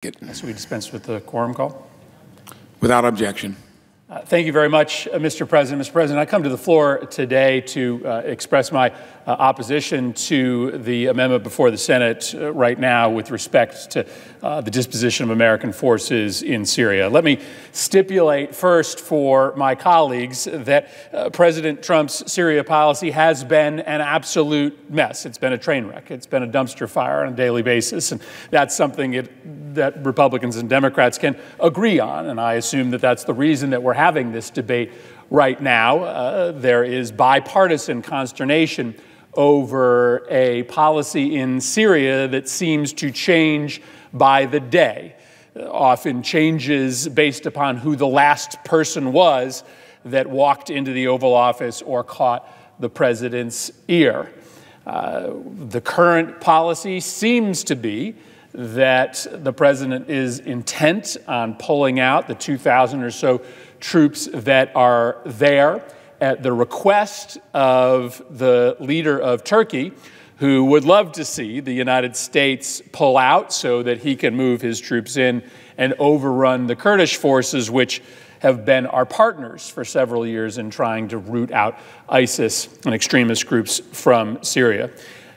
So we dispense with the quorum call? Without objection. Thank you very much, Mr. President. Mr. President, I come to the floor today to express my opposition to the amendment before the Senate right now with respect to the disposition of American forces in Syria. Let me stipulate first for my colleagues that President Trump's Syria policy has been an absolute mess. It's been a train wreck. It's been a dumpster fire on a daily basis, and that's something that Republicans and Democrats can agree on, and I assume that that's the reason that we're having this debate right now. There is bipartisan consternation over a policy in Syria that seems to change by the day, often changes based upon who the last person was that walked into the Oval Office or caught the president's ear. The current policy seems to be that the president is intent on pulling out the 2,000 or so troops that are there at the request of the leader of Turkey, who would love to see the United States pull out so that he can move his troops in and overrun the Kurdish forces, which have been our partners for several years in trying to root out ISIS and extremist groups from Syria.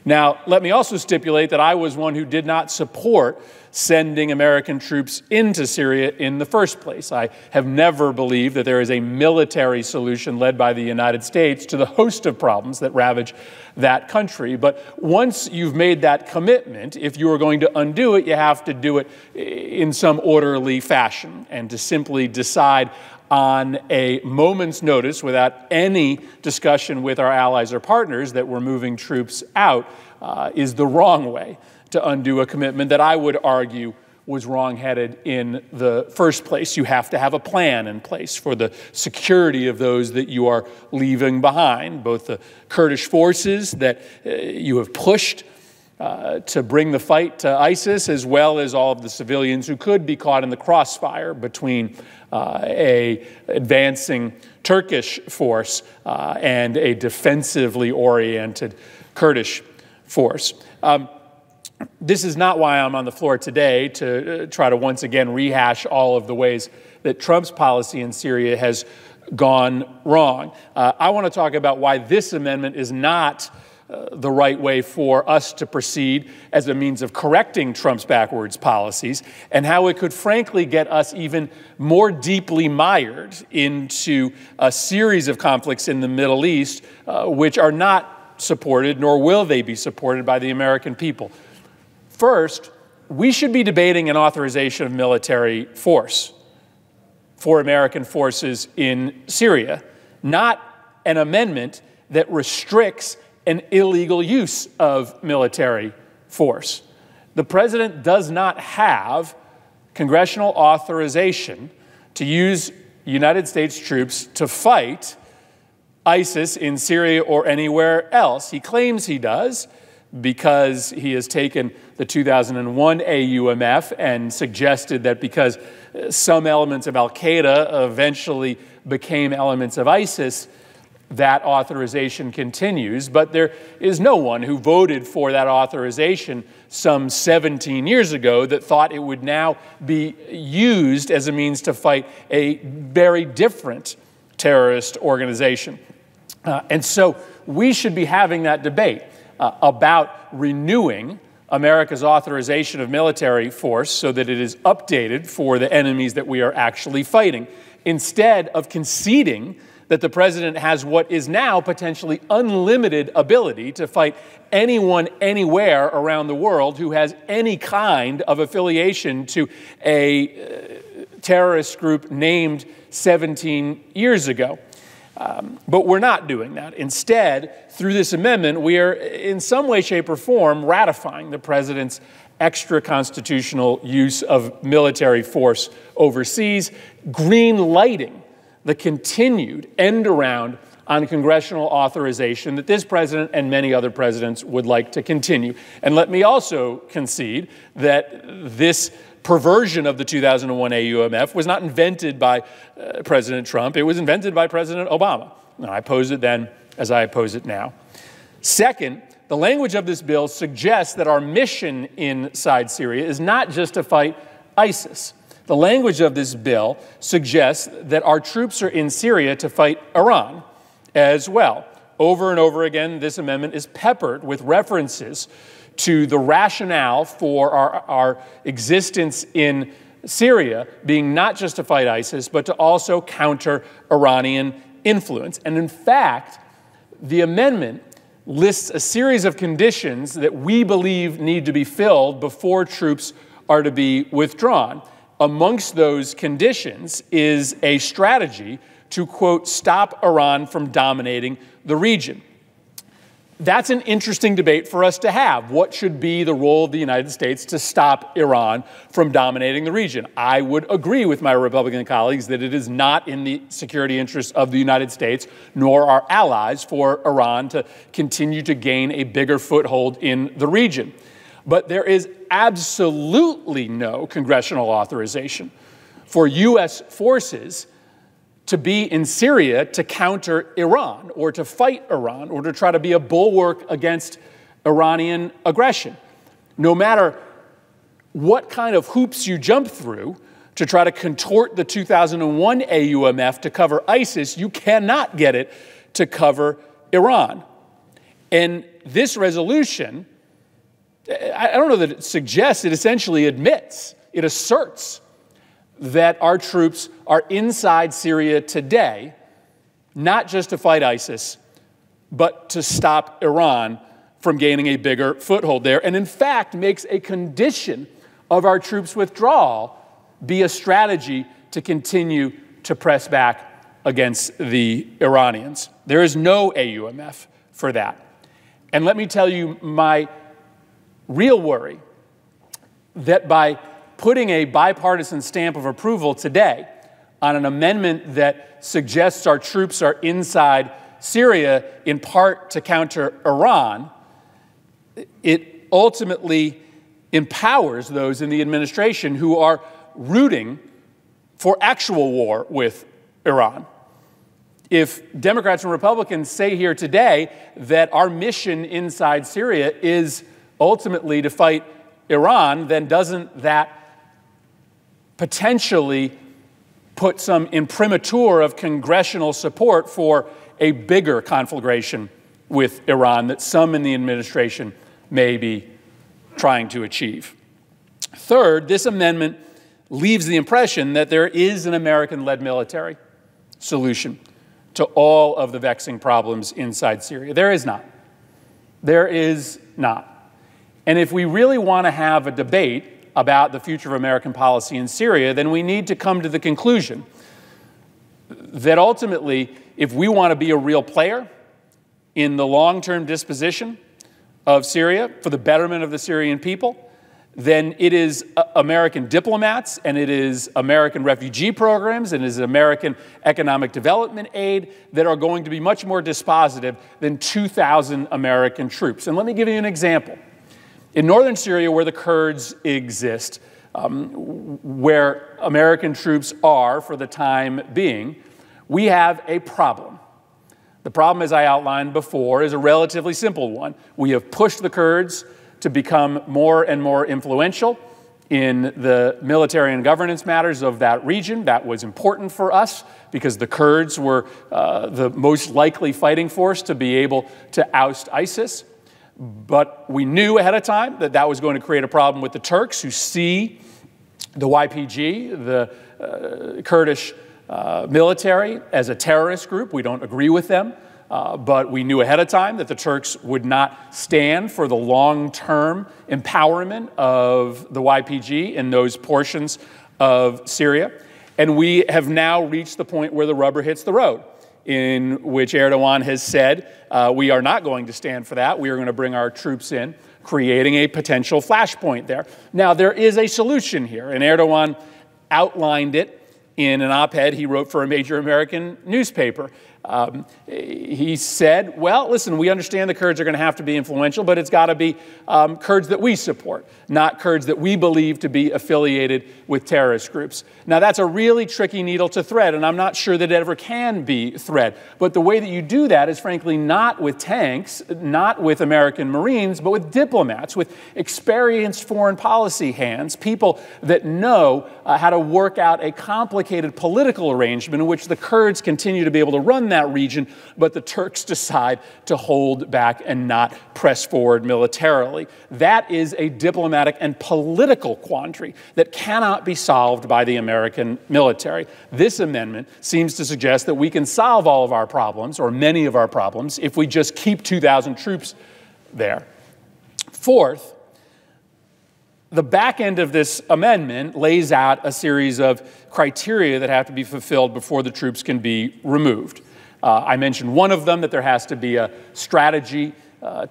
Now, let me also stipulate that I was one who did not support sending American troops into Syria in the first place. I have never believed that there is a military solution led by the United States to the host of problems that ravage that country. But once you've made that commitment, if you are going to undo it, you have to do it in some orderly fashion. And to simply decide on a moment's notice, without any discussion with our allies or partners, that we're moving troops out is the wrong way to undo a commitment that I would argue was wrong-headed in the first place. You have to have a plan in place for the security of those that you are leaving behind, both the Kurdish forces that you have pushed to bring the fight to ISIS, as well as all of the civilians who could be caught in the crossfire between a advancing Turkish force and a defensively oriented Kurdish force. This is not why I'm on the floor today, to try to once again rehash all of the ways that Trump's policy in Syria has gone wrong. I want to talk about why this amendment is not the right way for us to proceed as a means of correcting Trump's backwards policies, and how it could frankly get us even more deeply mired into a series of conflicts in the Middle East, which are not supported, nor will they be supported by the American people. First, we should be debating an authorization of military force for American forces in Syria, not an amendment that restricts an illegal use of military force. The president does not have congressional authorization to use United States troops to fight ISIS in Syria or anywhere else. He claims he does because he has taken the 2001 AUMF and suggested that because some elements of al-Qaeda eventually became elements of ISIS, that authorization continues. But there is no one who voted for that authorization some 17 years ago that thought it would now be used as a means to fight a very different terrorist organization. And so we should be having that debate about renewing America's authorization of military force so that it is updated for the enemies that we are actually fighting, instead of conceding that the president has what is now potentially unlimited ability to fight anyone, anywhere around the world who has any kind of affiliation to a terrorist group named 17 years ago. But we're not doing that. Instead, through this amendment, we are in some way, shape, or form ratifying the president's extra-constitutional use of military force overseas, green-lighting the continued end-around on congressional authorization that this president and many other presidents would like to continue. And let me also concede that this perversion of the 2001 AUMF was not invented by President Trump. It was invented by President Obama. And I oppose it then as I oppose it now. Second, the language of this bill suggests that our mission inside Syria is not just to fight ISIS. The language of this bill suggests that our troops are in Syria to fight Iran as well. Over and over again, this amendment is peppered with references to the rationale for our existence in Syria being not just to fight ISIS, but to also counter Iranian influence. And in fact, the amendment lists a series of conditions that we believe need to be filled before troops are to be withdrawn. Amongst those conditions is a strategy to, quote, stop Iran from dominating the region. That's an interesting debate for us to have. What should be the role of the United States to stop Iran from dominating the region? I would agree with my Republican colleagues that it is not in the security interests of the United States nor our allies for Iran to continue to gain a bigger foothold in the region. But there is absolutely no congressional authorization for U.S. forces to be in Syria to counter Iran or to fight Iran or to try to be a bulwark against Iranian aggression. No matter what kind of hoops you jump through to try to contort the 2001 AUMF to cover ISIS, you cannot get it to cover Iran. And this resolution, I don't know that it suggests, it essentially admits, it asserts that our troops are inside Syria today, not just to fight ISIS, but to stop Iran from gaining a bigger foothold there, and in fact makes a condition of our troops' withdrawal be a strategy to continue to press back against the Iranians. There is no AUMF for that. And let me tell you my real worry, that by putting a bipartisan stamp of approval today on an amendment that suggests our troops are inside Syria in part to counter Iran, it ultimately empowers those in the administration who are rooting for actual war with Iran. If Democrats and Republicans say here today that our mission inside Syria is ultimately to fight Iran, then doesn't that potentially put some imprimatur of congressional support for a bigger conflagration with Iran that some in the administration may be trying to achieve? Third, this amendment leaves the impression that there is an American-led military solution to all of the vexing problems inside Syria. There is not. There is not. And if we really want to have a debate about the future of American policy in Syria, then we need to come to the conclusion that ultimately, if we want to be a real player in the long-term disposition of Syria for the betterment of the Syrian people, then it is American diplomats and it is American refugee programs and it is American economic development aid that are going to be much more dispositive than 2,000 American troops. And let me give you an example. In northern Syria, where the Kurds exist, where American troops are for the time being, we have a problem. The problem, as I outlined before, is a relatively simple one. We have pushed the Kurds to become more and more influential in the military and governance matters of that region. That was important for us because the Kurds were the most likely fighting force to be able to oust ISIS. But we knew ahead of time that that was going to create a problem with the Turks, who see the YPG, the Kurdish military, as a terrorist group. We don't agree with them, but we knew ahead of time that the Turks would not stand for the long-term empowerment of the YPG in those portions of Syria. And we have now reached the point where the rubber hits the road, in which Erdogan has said, we are not going to stand for that. We are going to bring our troops in, creating a potential flashpoint there. Now, there is a solution here, and Erdogan outlined it in an op-ed he wrote for a major American newspaper. He said, well, listen, we understand the Kurds are going to have to be influential, but it's got to be Kurds that we support, not Kurds that we believe to be affiliated with terrorist groups. Now, that's a really tricky needle to thread, and I'm not sure that it ever can be thread. But the way that you do that is, frankly, not with tanks, not with American Marines, but with diplomats, with experienced foreign policy hands, people that know how to work out a complicated political arrangement in which the Kurds continue to be able to run that region, but the Turks decide to hold back and not press forward militarily. That is a diplomatic and political quandary that cannot be solved by the American military. This amendment seems to suggest that we can solve all of our problems, or many of our problems, if we just keep 2,000 troops there. Fourth, the back end of this amendment lays out a series of criteria that have to be fulfilled before the troops can be removed. I mentioned one of them, that there has to be a strategy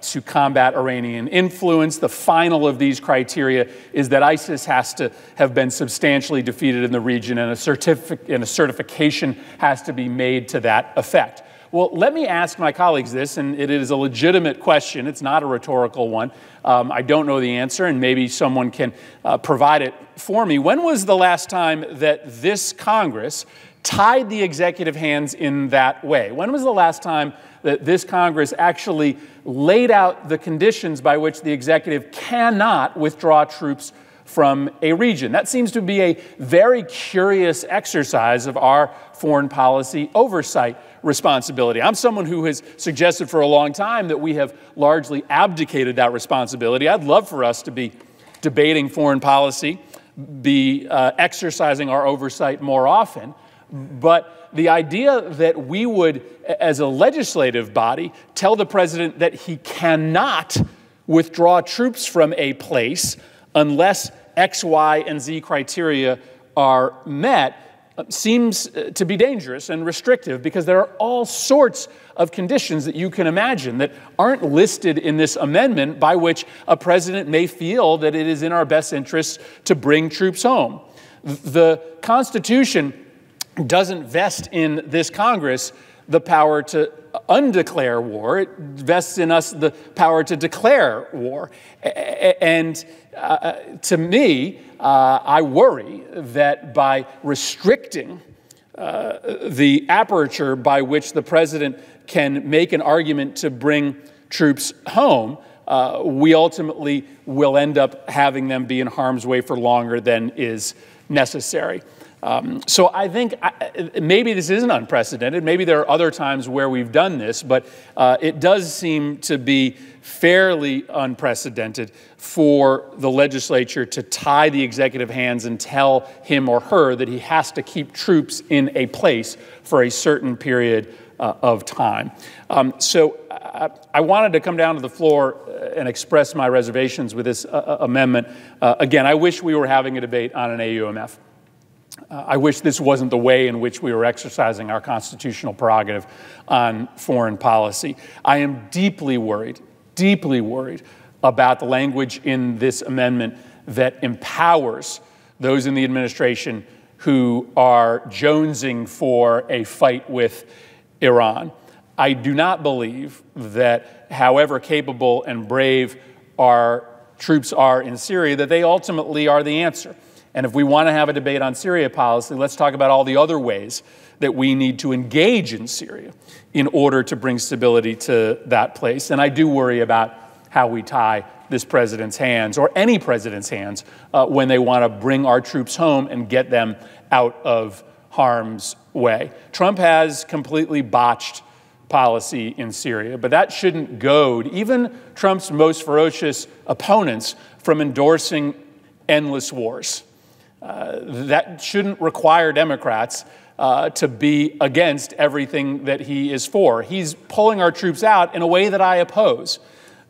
to combat Iranian influence. The final of these criteria is that ISIS has to have been substantially defeated in the region, and a certification has to be made to that effect. Well, let me ask my colleagues this, and it is a legitimate question. It's not a rhetorical one. I don't know the answer, and maybe someone can provide it for me. When was the last time that this Congress tied the executive hands in that way? When was the last time that this Congress actually laid out the conditions by which the executive cannot withdraw troops from a region? That seems to be a very curious exercise of our foreign policy oversight responsibility. I'm someone who has suggested for a long time that we have largely abdicated that responsibility. I'd love for us to be debating foreign policy, be exercising our oversight more often. But the idea that we would, as a legislative body, tell the president that he cannot withdraw troops from a place unless X, Y, and Z criteria are met seems to be dangerous and restrictive, because there are all sorts of conditions that you can imagine that aren't listed in this amendment by which a president may feel that it is in our best interest to bring troops home. The Constitution doesn't vest in this Congress the power to undeclare war. It vests in us the power to declare war. And to me, I worry that by restricting the aperture by which the president can make an argument to bring troops home, we ultimately will end up having them be in harm's way for longer than is necessary. So I think maybe this isn't unprecedented. Maybe there are other times where we've done this, but it does seem to be fairly unprecedented for the legislature to tie the executive hands and tell him or her that he has to keep troops in a place for a certain period of time. So I wanted to come down to the floor and express my reservations with this amendment. Again, I wish we were having a debate on an AUMF. I wish this wasn't the way in which we were exercising our constitutional prerogative on foreign policy. I am deeply worried about the language in this amendment that empowers those in the administration who are jonesing for a fight with Iran. I do not believe that, however capable and brave our troops are in Syria, that they ultimately are the answer. And if we want to have a debate on Syria policy, let's talk about all the other ways that we need to engage in Syria in order to bring stability to that place. And I do worry about how we tie this president's hands, or any president's hands, when they want to bring our troops home and get them out of harm's way. Trump has completely botched policy in Syria, but that shouldn't goad even Trump's most ferocious opponents from endorsing endless wars. That shouldn't require Democrats to be against everything that he is for. He's pulling our troops out in a way that I oppose,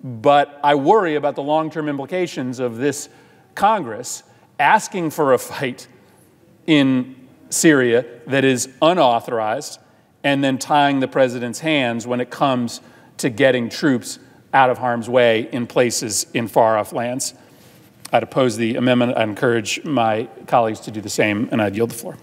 but I worry about the long-term implications of this Congress asking for a fight in Syria that is unauthorized and then tying the president's hands when it comes to getting troops out of harm's way in places in far-off lands. I'd oppose the amendment. I'd encourage my colleagues to do the same, and I'd yield the floor.